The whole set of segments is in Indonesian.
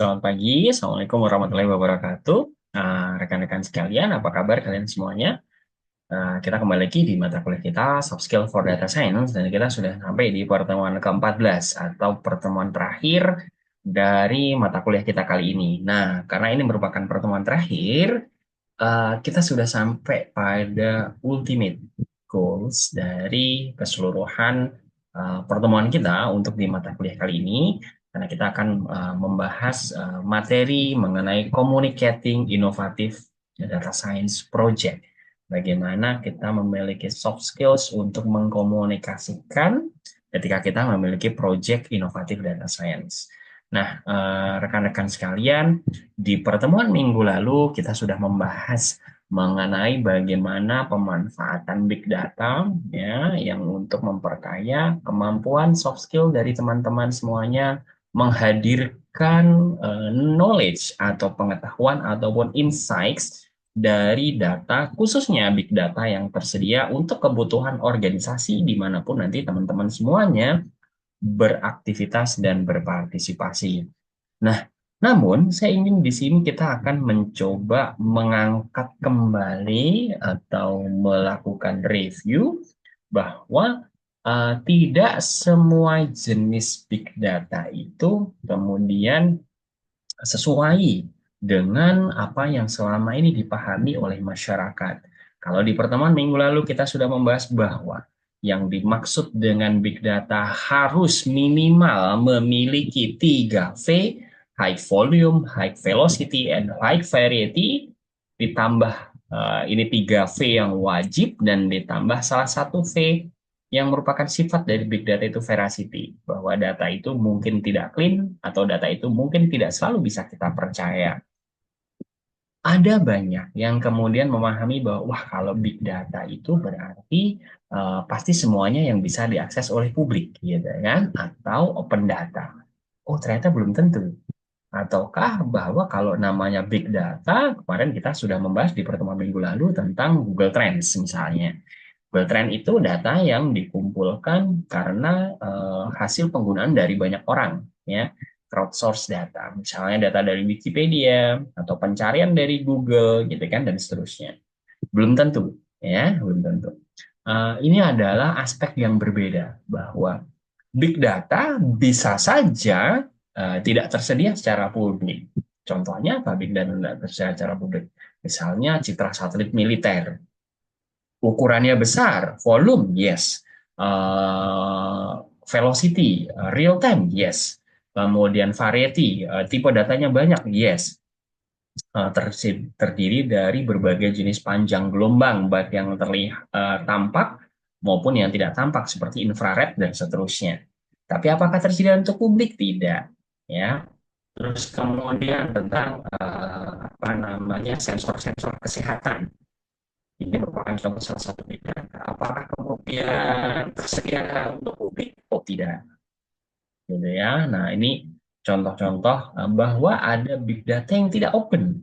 Selamat pagi, Assalamualaikum warahmatullahi wabarakatuh. Rekan-rekan sekalian, apa kabar kalian semuanya? Kita kembali lagi di mata kuliah kita, Soft Skill for Data Science, dan kita sudah sampai di pertemuan ke-14 atau pertemuan terakhir dari mata kuliah kita kali ini. Nah, karena ini merupakan pertemuan terakhir, kita sudah sampai pada ultimate goals dari keseluruhan pertemuan kita untuk di mata kuliah kali ini, karena kita akan membahas materi mengenai Communicating Innovative Data Science Project. Bagaimana kita memiliki soft skills untuk mengkomunikasikan ketika kita memiliki project inovatif data science. Nah, rekan-rekan sekalian, di pertemuan minggu lalu kita sudah membahas mengenai bagaimana pemanfaatan big data ya yang untuk memperkaya kemampuan soft skill dari teman-teman semuanya menghadirkan knowledge atau pengetahuan ataupun insights dari data khususnya big data yang tersedia untuk kebutuhan organisasi dimanapun nanti teman-teman semuanya beraktivitas dan berpartisipasi. Nah, namun saya ingin di sini kita akan mencoba mengangkat kembali atau melakukan review bahwa tidak semua jenis big data itu kemudian sesuai dengan apa yang selama ini dipahami oleh masyarakat. Kalau di pertemuan minggu lalu kita sudah membahas bahwa yang dimaksud dengan big data harus minimal memiliki 3V, high volume, high velocity, and high variety, ditambah ini 3V yang wajib, dan ditambah salah satu V yang merupakan sifat dari big data itu veracity, bahwa data itu mungkin tidak clean atau data itu mungkin tidak selalu bisa kita percaya. Ada banyak yang kemudian memahami bahwa wah kalau big data itu berarti pasti semuanya yang bisa diakses oleh publik, gitu kan? Atau open data. Oh ternyata belum tentu. Ataukah bahwa kalau namanya big data, kemarin kita sudah membahas di pertemuan minggu lalu tentang Google Trends misalnya. Google Trend itu data yang dikumpulkan karena hasil penggunaan dari banyak orang, ya, crowdsource data, misalnya data dari Wikipedia atau pencarian dari Google, gitu kan, dan seterusnya. Belum tentu, ya, belum tentu. Ini adalah aspek yang berbeda bahwa big data bisa saja tidak tersedia secara publik. Contohnya apa big data tidak tersedia secara publik? Misalnya citra satelit militer, ukurannya besar, volume, yes. Velocity, real time, yes. Kemudian variety, tipe datanya banyak, yes. Terdiri dari berbagai jenis panjang gelombang, baik yang terlihat tampak maupun yang tidak tampak, seperti infrared dan seterusnya. Tapi apakah tersedia untuk publik? Tidak. Ya. Terus kemudian tentang apa namanya sensor-sensor kesehatan, ini merupakan contoh salah satu big data. Apakah kemudian tersedia untuk publik? Oh tidak, gitu ya. Nah ini contoh-contoh bahwa ada big data yang tidak open.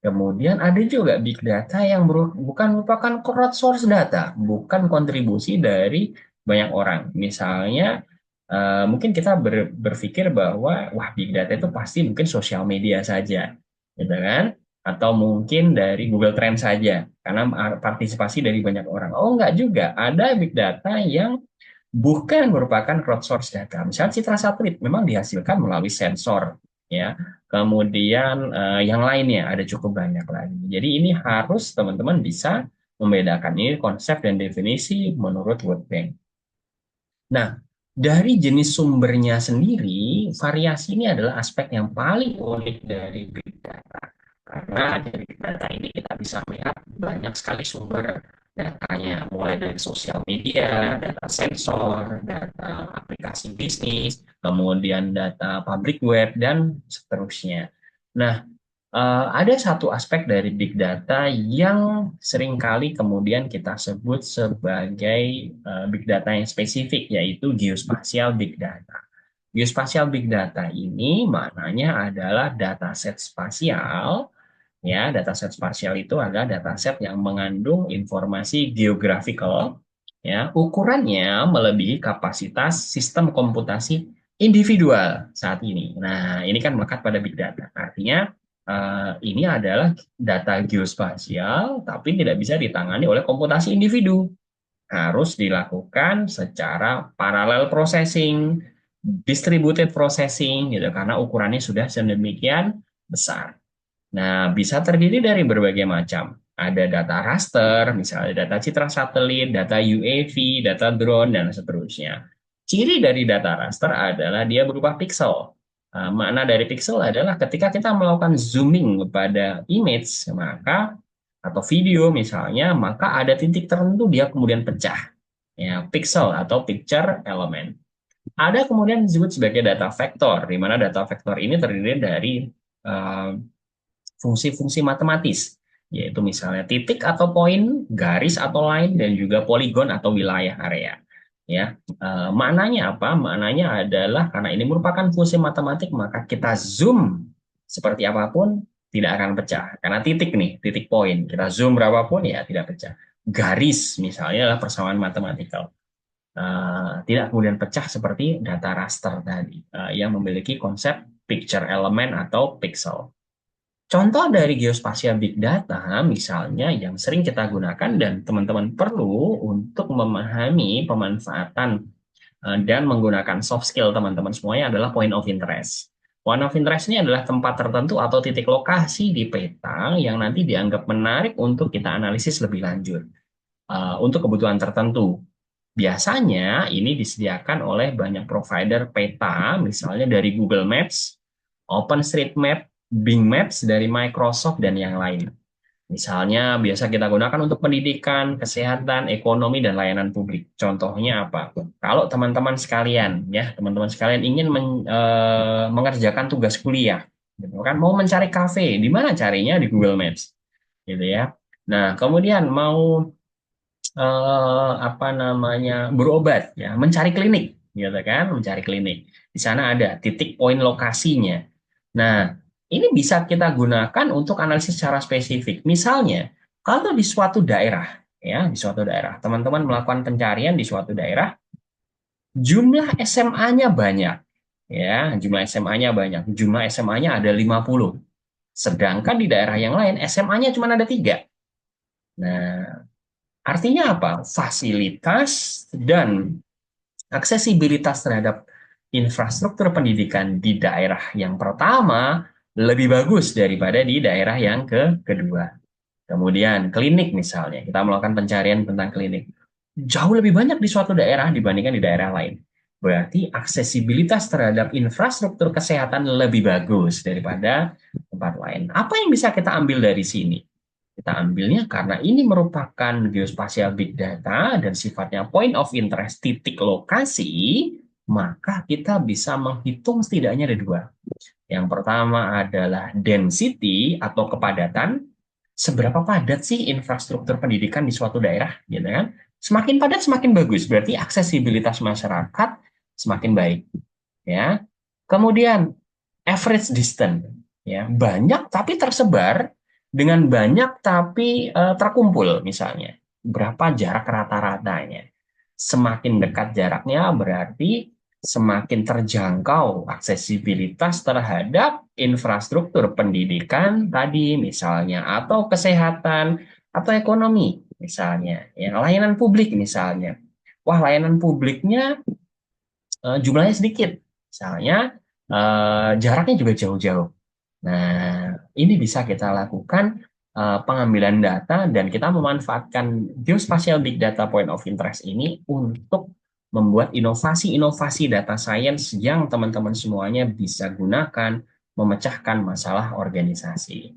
Kemudian ada juga big data yang bukan merupakan crowdsource data, bukan kontribusi dari banyak orang. Misalnya mungkin kita berpikir bahwa wah big data itu pasti mungkin sosial media saja, gitu kan? Atau mungkin dari Google Trends saja, karena partisipasi dari banyak orang. Oh enggak juga, ada big data yang bukan merupakan crowdsource data. Misalnya citra satelit memang dihasilkan melalui sensor, ya. Kemudian yang lainnya ada cukup banyak lagi. Jadi ini harus teman-teman bisa membedakan ini konsep dan definisi menurut World Bank. Nah, dari jenis sumbernya sendiri, variasi ini adalah aspek yang paling unik dari big data. Karena dari big data ini kita bisa melihat banyak sekali sumber datanya, mulai dari sosial media, data sensor, data aplikasi bisnis, kemudian data public web, dan seterusnya. Nah, ada satu aspek dari big data yang seringkali kemudian kita sebut sebagai big data yang spesifik, yaitu geospasial big data. Geospasial big data ini maknanya adalah dataset spasial. Ya, dataset spasial itu adalah dataset yang mengandung informasi geographical, ya, ukurannya melebihi kapasitas sistem komputasi individual saat ini. Nah, ini kan melekat pada big data. Artinya ini adalah data geospasial, tapi tidak bisa ditangani oleh komputasi individu. Harus dilakukan secara parallel processing, distributed processing, gitu, karena ukurannya sudah sedemikian besar. Nah, bisa terdiri dari berbagai macam. Ada data raster, misalnya data citra satelit, data UAV, data drone, dan seterusnya. Ciri dari data raster adalah dia berupa pixel. Makna dari pixel adalah ketika kita melakukan zooming pada image, maka atau video misalnya, maka ada titik tertentu dia kemudian pecah. Ya, pixel atau picture element. Ada kemudian disebut sebagai data vektor, di mana data vektor ini terdiri dari eh, fungsi-fungsi matematis, yaitu misalnya titik atau poin, garis atau line, dan juga poligon atau wilayah area. Ya, maknanya apa? Maknanya adalah karena ini merupakan fungsi matematik, maka kita zoom seperti apapun tidak akan pecah. Karena titik nih, titik poin, kita zoom berapapun ya tidak pecah. Garis misalnya adalah persamaan matematikal. Tidak kemudian pecah seperti data raster tadi, yang memiliki konsep picture element atau pixel. Contoh dari geospasial big data, misalnya yang sering kita gunakan dan teman-teman perlu untuk memahami pemanfaatan dan menggunakan soft skill teman-teman semuanya adalah point of interest. Point of interest ini adalah tempat tertentu atau titik lokasi di peta yang nanti dianggap menarik untuk kita analisis lebih lanjut untuk kebutuhan tertentu. Biasanya ini disediakan oleh banyak provider peta, misalnya dari Google Maps, OpenStreetMap, Bing Maps dari Microsoft, dan yang lain. Misalnya biasa kita gunakan untuk pendidikan, kesehatan, ekonomi, dan layanan publik. Contohnya apa? Kalau teman-teman sekalian, ya teman-teman sekalian ingin mengerjakan tugas kuliah, gitu kan? Mau mencari kafe, di mana carinya? Di Google Maps, gitu ya. Nah, kemudian mau apa namanya berobat, ya mencari klinik, gitu kan? Mencari klinik. Di sana ada titik poin lokasinya. Nah, ini bisa kita gunakan untuk analisis secara spesifik. Misalnya, kalau di suatu daerah, ya, di suatu daerah, teman-teman melakukan pencarian di suatu daerah, jumlah SMA-nya banyak, ya, jumlah SMA-nya banyak, jumlah SMA-nya ada 50. Sedangkan di daerah yang lain SMA-nya cuma ada 3. Nah, artinya apa? Fasilitas dan aksesibilitas terhadap infrastruktur pendidikan di daerah yang pertama lebih bagus daripada di daerah yang kedua. Kemudian klinik misalnya, kita melakukan pencarian tentang klinik. Jauh lebih banyak di suatu daerah dibandingkan di daerah lain. Berarti aksesibilitas terhadap infrastruktur kesehatan lebih bagus daripada tempat lain. Apa yang bisa kita ambil dari sini? Kita ambilnya karena ini merupakan geospasial big data dan sifatnya point of interest, titik lokasi, maka kita bisa menghitung setidaknya ada 2. Yang pertama adalah density atau kepadatan. Seberapa padat sih infrastruktur pendidikan di suatu daerah, gitu kan? Semakin padat semakin bagus, berarti aksesibilitas masyarakat semakin baik, ya. Kemudian average distance, ya, banyak tapi tersebar dengan banyak tapi terkumpul misalnya. Berapa jarak rata-ratanya? Semakin dekat jaraknya berarti semakin terjangkau aksesibilitas terhadap infrastruktur pendidikan tadi misalnya, atau kesehatan atau ekonomi misalnya, ya, layanan publik misalnya. Wah, layanan publiknya jumlahnya sedikit, misalnya jaraknya juga jauh-jauh. Nah, ini bisa kita lakukan pengambilan data dan kita memanfaatkan geospatial big data point of interest ini untuk membuat inovasi-inovasi data science yang teman-teman semuanya bisa gunakan memecahkan masalah organisasi.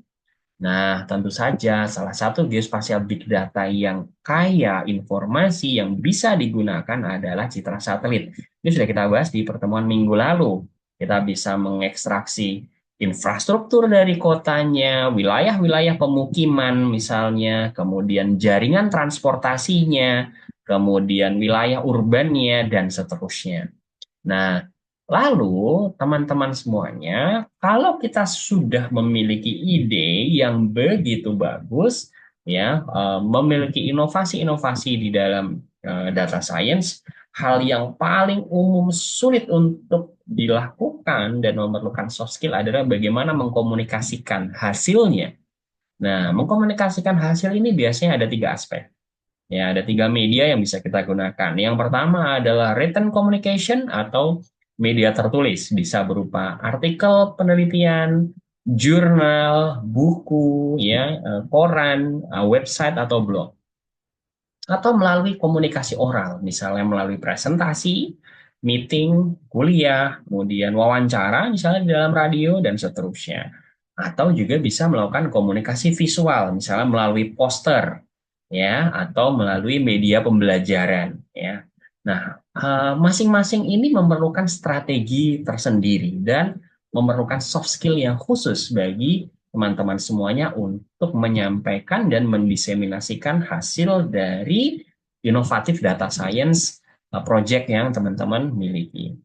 Nah, tentu saja salah satu geospasial big data yang kaya informasi yang bisa digunakan adalah citra satelit. Ini sudah kita bahas di pertemuan minggu lalu. Kita bisa mengekstraksi infrastruktur dari kotanya, wilayah-wilayah pemukiman misalnya, kemudian jaringan transportasinya, kemudian wilayah urbannya, dan seterusnya. Nah, lalu teman-teman semuanya, kalau kita sudah memiliki ide yang begitu bagus, ya, memiliki inovasi-inovasi di dalam data science, hal yang paling umum sulit untuk dilakukan dan memerlukan soft skill adalah bagaimana mengkomunikasikan hasilnya. Nah, mengkomunikasikan hasil ini biasanya ada tiga aspek. Ya, ada tiga media yang bisa kita gunakan. Yang pertama adalah written communication atau media tertulis, bisa berupa artikel penelitian, jurnal, buku, ya, koran, website atau blog, atau melalui komunikasi oral, misalnya melalui presentasi, meeting, kuliah, kemudian wawancara, misalnya di dalam radio, dan seterusnya. Atau juga bisa melakukan komunikasi visual, misalnya melalui poster, ya, atau melalui media pembelajaran, ya. Nah, masing-masing ini memerlukan strategi tersendiri dan memerlukan soft skill yang khusus bagi teman-teman semuanya untuk menyampaikan dan mendiseminasikan hasil dari inovatif data science project yang teman-teman miliki.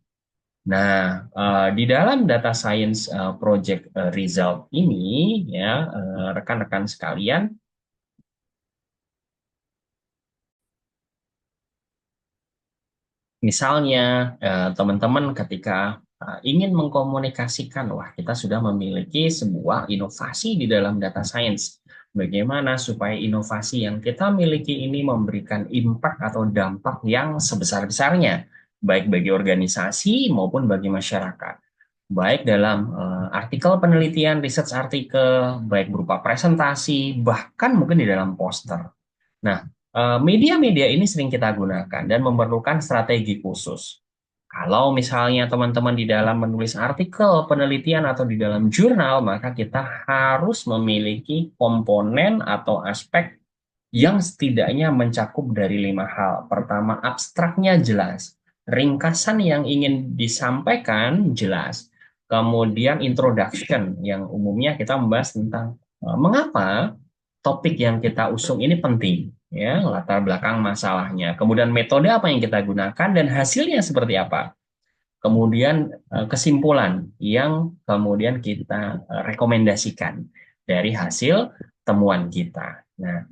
Nah, di dalam data science project result ini, ya, rekan-rekan sekalian, misalnya, teman-teman ketika ingin mengkomunikasikan, wah, kita sudah memiliki sebuah inovasi di dalam data science. Bagaimana supaya inovasi yang kita miliki ini memberikan impact atau dampak yang sebesar-besarnya, baik bagi organisasi maupun bagi masyarakat. Baik dalam artikel penelitian, research artikel, baik berupa presentasi, bahkan mungkin di dalam poster. Nah, media-media ini sering kita gunakan dan memerlukan strategi khusus. Kalau misalnya teman-teman di dalam menulis artikel, penelitian, atau di dalam jurnal, maka kita harus memiliki komponen atau aspek yang setidaknya mencakup dari lima hal. Pertama, abstraknya jelas. Ringkasan yang ingin disampaikan jelas. Kemudian introduction, yang umumnya kita membahas tentang mengapa topik yang kita usung ini penting, ya, latar belakang masalahnya. Kemudian metode apa yang kita gunakan dan hasilnya seperti apa. Kemudian kesimpulan yang kemudian kita rekomendasikan dari hasil temuan kita. Nah,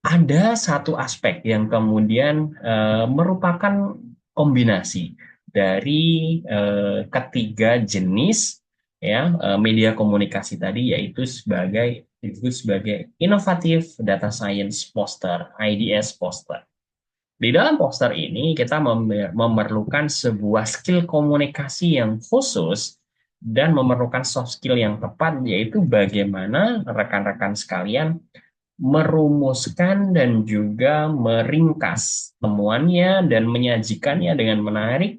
ada satu aspek yang kemudian merupakan kombinasi dari ketiga jenis, ya, media komunikasi tadi, yaitu sebagai disebut sebagai Innovative Data Science Poster, IDS Poster. Di dalam poster ini kita memerlukan sebuah skill komunikasi yang khusus dan memerlukan soft skill yang tepat, yaitu bagaimana rekan-rekan sekalian merumuskan dan juga meringkas temuannya dan menyajikannya dengan menarik,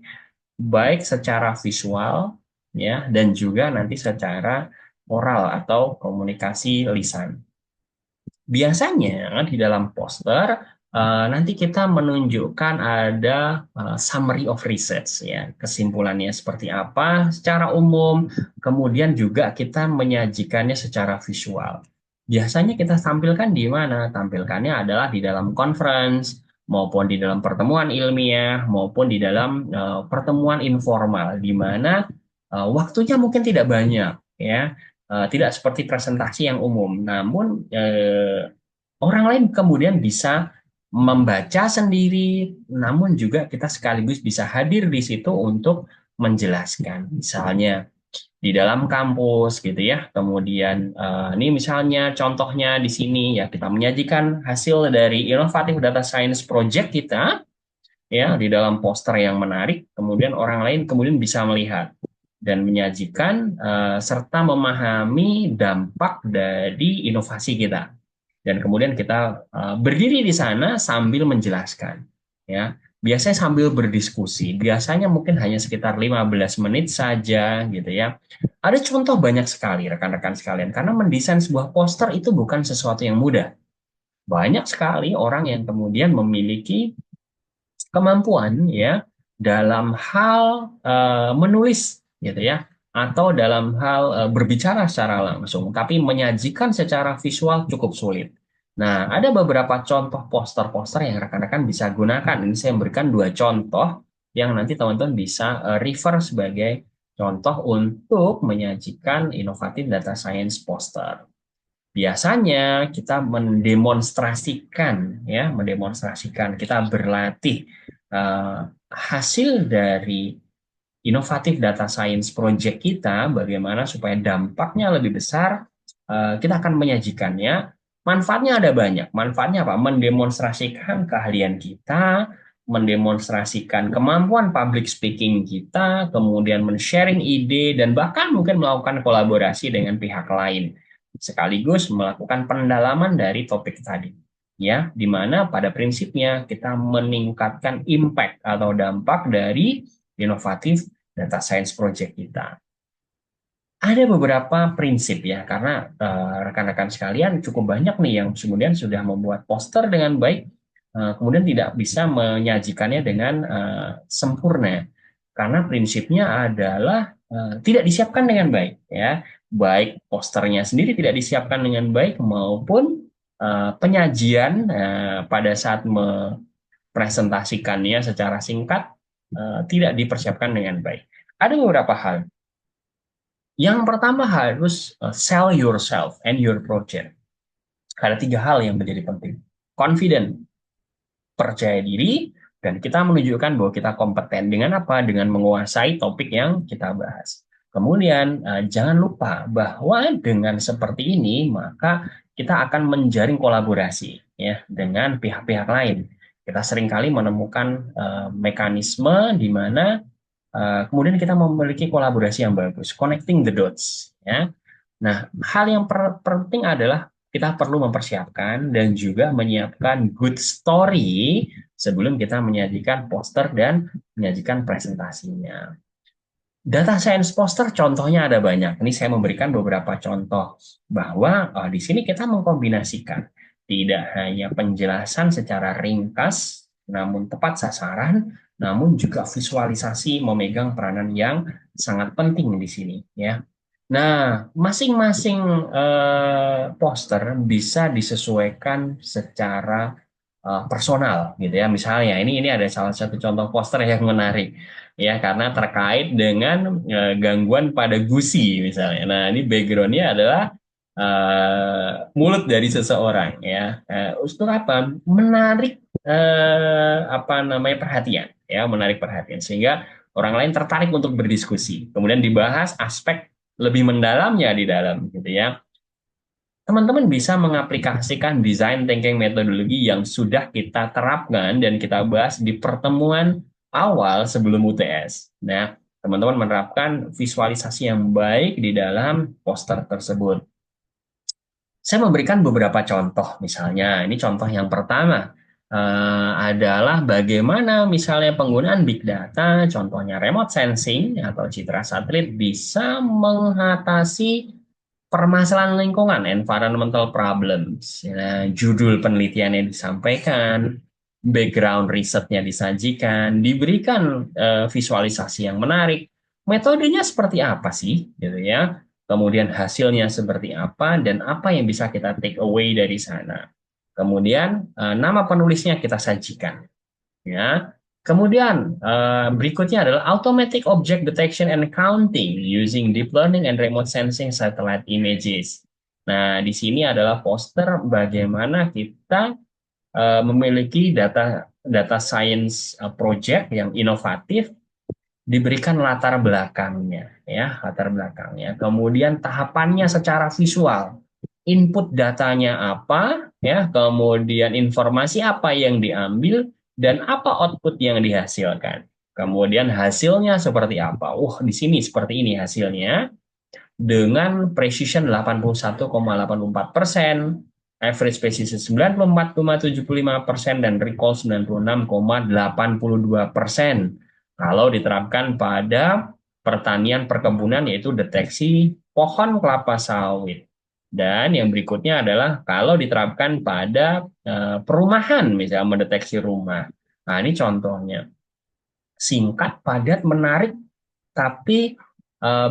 baik secara visual, ya, dan juga nanti secara oral atau komunikasi lisan. Biasanya di dalam poster nanti kita menunjukkan ada summary of research, ya, kesimpulannya seperti apa secara umum, kemudian juga kita menyajikannya secara visual. Biasanya kita tampilkan di mana? Tampilkannya adalah di dalam conference, maupun di dalam pertemuan ilmiah, maupun di dalam pertemuan informal, di mana waktunya mungkin tidak banyak, ya. Tidak seperti presentasi yang umum, namun orang lain kemudian bisa membaca sendiri, namun juga kita sekaligus bisa hadir di situ untuk menjelaskan. Misalnya di dalam kampus gitu, ya. Kemudian ini misalnya contohnya di sini, ya, kita menyajikan hasil dari inovatif data science project kita, ya, di dalam poster yang menarik, kemudian orang lain kemudian bisa melihat dan menyajikan serta memahami dampak dari inovasi kita. Dan kemudian kita berdiri di sana sambil menjelaskan, ya. Biasanya sambil berdiskusi, biasanya mungkin hanya sekitar 15 menit saja gitu, ya. Ada contoh banyak sekali rekan-rekan sekalian, karena mendesain sebuah poster itu bukan sesuatu yang mudah. Banyak sekali orang yang kemudian memiliki kemampuan, ya, dalam hal menulis gitu, ya, atau dalam hal berbicara secara langsung, tapi menyajikan secara visual cukup sulit. Nah, ada beberapa contoh poster-poster yang rekan-rekan bisa gunakan. Ini saya memberikan dua contoh yang nanti teman-teman bisa refer sebagai contoh untuk menyajikan inovatif data science poster. Biasanya kita mendemonstrasikan, ya, mendemonstrasikan, kita berlatih hasil dari inovatif data science project kita, bagaimana supaya dampaknya lebih besar, kita akan menyajikannya. Manfaatnya ada banyak. Manfaatnya apa? Mendemonstrasikan keahlian kita, mendemonstrasikan kemampuan public speaking kita, kemudian men-sharing ide, dan bahkan mungkin melakukan kolaborasi dengan pihak lain, sekaligus melakukan pendalaman dari topik tadi. Ya, di mana pada prinsipnya kita meningkatkan impact atau dampak dari inovatif data science project kita. Ada beberapa prinsip ya, karena rekan-rekan sekalian cukup banyak nih yang kemudian sudah membuat poster dengan baik, kemudian tidak bisa menyajikannya dengan sempurna, karena prinsipnya adalah tidak disiapkan dengan baik ya, baik posternya sendiri tidak disiapkan dengan baik maupun penyajian pada saat mempresentasikannya secara singkat tidak dipersiapkan dengan baik. Ada beberapa hal. Yang pertama harus sell yourself and your project. Ada 3 hal yang menjadi penting. Confident, percaya diri, dan kita menunjukkan bahwa kita kompeten. Dengan apa? Dengan menguasai topik yang kita bahas. Kemudian jangan lupa bahwa dengan seperti ini maka kita akan menjaring kolaborasi ya dengan pihak-pihak lain. Kita seringkali menemukan mekanisme di mana kemudian kita memiliki kolaborasi yang bagus, connecting the dots. Ya. Nah, hal yang penting adalah kita perlu mempersiapkan dan juga menyiapkan good story sebelum kita menyajikan poster dan menyajikan presentasinya. Data science poster contohnya ada banyak. Ini saya memberikan beberapa contoh bahwa di sini kita mengkombinasikan tidak hanya penjelasan secara ringkas namun tepat sasaran, namun juga visualisasi memegang peranan yang sangat penting di sini ya. Nah, masing-masing poster bisa disesuaikan secara personal gitu ya. Misalnya ini ada salah satu contoh poster yang menarik ya karena terkait dengan gangguan pada gusi misalnya. Nah, ini backgroundnya adalah mulut dari seseorang ya. Untuk apa? Menarik apa namanya perhatian ya, menarik perhatian sehingga orang lain tertarik untuk berdiskusi. Kemudian dibahas aspek lebih mendalamnya di dalam gitu ya. Teman-teman bisa mengaplikasikan design thinking metodologi yang sudah kita terapkan dan kita bahas di pertemuan awal sebelum UTS. Nah, teman-teman menerapkan visualisasi yang baik di dalam poster tersebut. Saya memberikan beberapa contoh, misalnya ini contoh yang pertama adalah bagaimana misalnya penggunaan big data, contohnya remote sensing atau citra satelit bisa mengatasi permasalahan lingkungan, environmental problems. Ya, judul penelitiannya disampaikan, background risetnya disajikan, diberikan visualisasi yang menarik. Metodenya seperti apa sih, gitu ya? Kemudian hasilnya seperti apa dan apa yang bisa kita take away dari sana. Kemudian nama penulisnya kita sajikan. Ya. Kemudian berikutnya adalah automatic object detection and counting using deep learning and remote sensing satellite images. Nah, di sini adalah poster bagaimana kita memiliki data science project yang inovatif, diberikan latar belakangnya ya, latar belakangnya, kemudian tahapannya secara visual, input datanya apa ya, kemudian informasi apa yang diambil dan apa output yang dihasilkan, kemudian hasilnya seperti apa. Di sini seperti ini hasilnya dengan precision 81,84%, average precision 94,75%, dan recall 96,82%. Kalau diterapkan pada pertanian perkebunan, yaitu deteksi pohon kelapa sawit. Dan yang berikutnya adalah kalau diterapkan pada perumahan, misalnya mendeteksi rumah. Nah, ini contohnya. Singkat, padat, menarik, tapi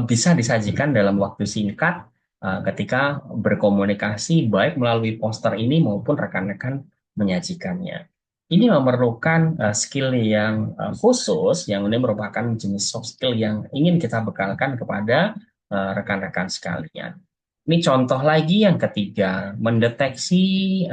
bisa disajikan dalam waktu singkat ketika berkomunikasi baik melalui poster ini maupun rekan-rekan menyajikannya. Ini memerlukan skill yang khusus, yang ini merupakan jenis soft skill yang ingin kita bekalkan kepada rekan-rekan sekalian. Ini contoh lagi yang ketiga, mendeteksi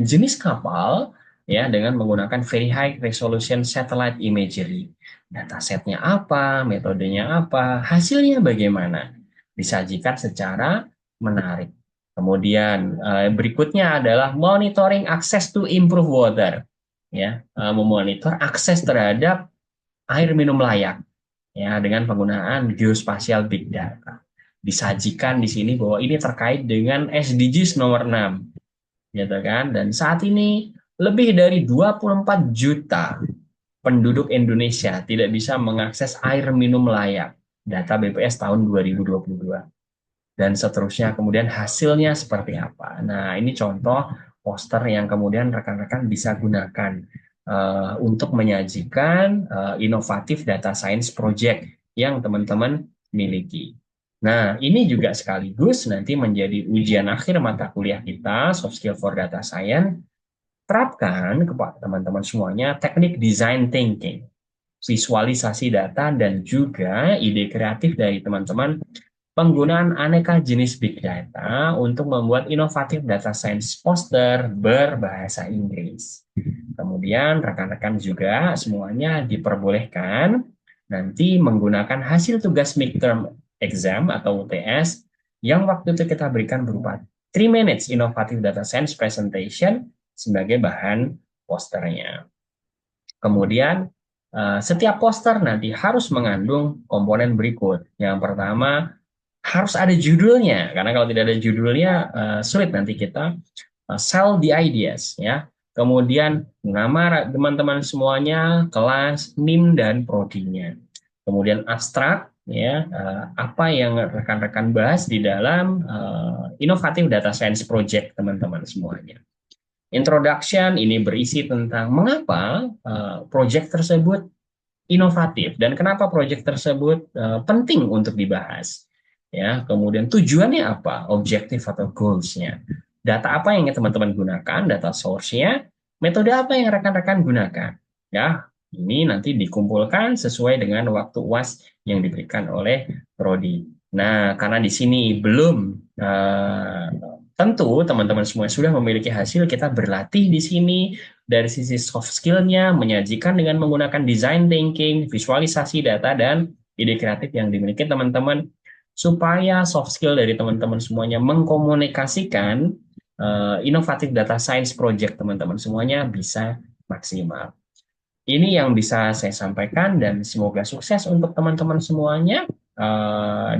jenis kapal ya dengan menggunakan very high resolution satellite imagery. Datasetnya apa, metodenya apa, hasilnya bagaimana, disajikan secara menarik. Kemudian berikutnya adalah monitoring access to improve water, ya, memonitor akses terhadap air minum layak, ya, dengan penggunaan geospatial big data. Disajikan di sini bahwa ini terkait dengan SDGs nomor 6, gitu kan? Dan saat ini lebih dari 24 juta penduduk Indonesia tidak bisa mengakses air minum layak. Data BPS tahun 2022. Dan seterusnya, kemudian hasilnya seperti apa. Nah, ini contoh poster yang kemudian rekan-rekan bisa gunakan untuk menyajikan inovatif data science project yang teman-teman miliki. Nah, ini juga sekaligus nanti menjadi ujian akhir mata kuliah kita, Soft Skill for Data Science. Terapkan kepada teman-teman semuanya teknik design thinking, visualisasi data, dan juga ide kreatif dari teman-teman penggunaan aneka jenis big data untuk membuat inovatif data science poster berbahasa Inggris. Kemudian rekan-rekan juga semuanya diperbolehkan nanti menggunakan hasil tugas midterm exam atau UTS yang waktu itu kita berikan berupa 3 minutes innovative data science presentation sebagai bahan posternya. Kemudian setiap poster nanti harus mengandung komponen berikut. Yang pertama, harus ada judulnya, karena kalau tidak ada judulnya sulit nanti kita sell the ideas, ya. Kemudian nama teman-teman semuanya, kelas, NIM, dan prodinya. Kemudian abstrak, ya, apa yang rekan-rekan bahas di dalam inovatif data science project teman-teman semuanya. Introduction ini berisi tentang mengapa project tersebut inovatif dan kenapa proyek tersebut penting untuk dibahas. Ya, kemudian tujuannya apa, objektif atau goals-nya. Data apa yang teman-teman gunakan, data source-nya, metode apa yang rekan-rekan gunakan. Ya, ini nanti dikumpulkan sesuai dengan waktu UAS yang diberikan oleh prodi. Nah, karena di sini belum tentu teman-teman semua sudah memiliki hasil, kita berlatih di sini dari sisi soft skill-nya, menyajikan dengan menggunakan design thinking, visualisasi data, dan ide kreatif yang dimiliki teman-teman, supaya soft skill dari teman-teman semuanya mengkomunikasikan inovatif data science project teman-teman semuanya bisa maksimal. Ini yang bisa saya sampaikan dan semoga sukses untuk teman-teman semuanya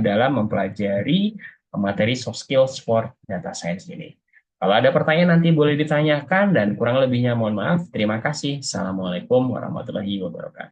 dalam mempelajari materi soft skills for data science ini. Kalau ada pertanyaan nanti boleh ditanyakan dan kurang lebihnya mohon maaf. Terima kasih. Assalamualaikum warahmatullahi wabarakatuh.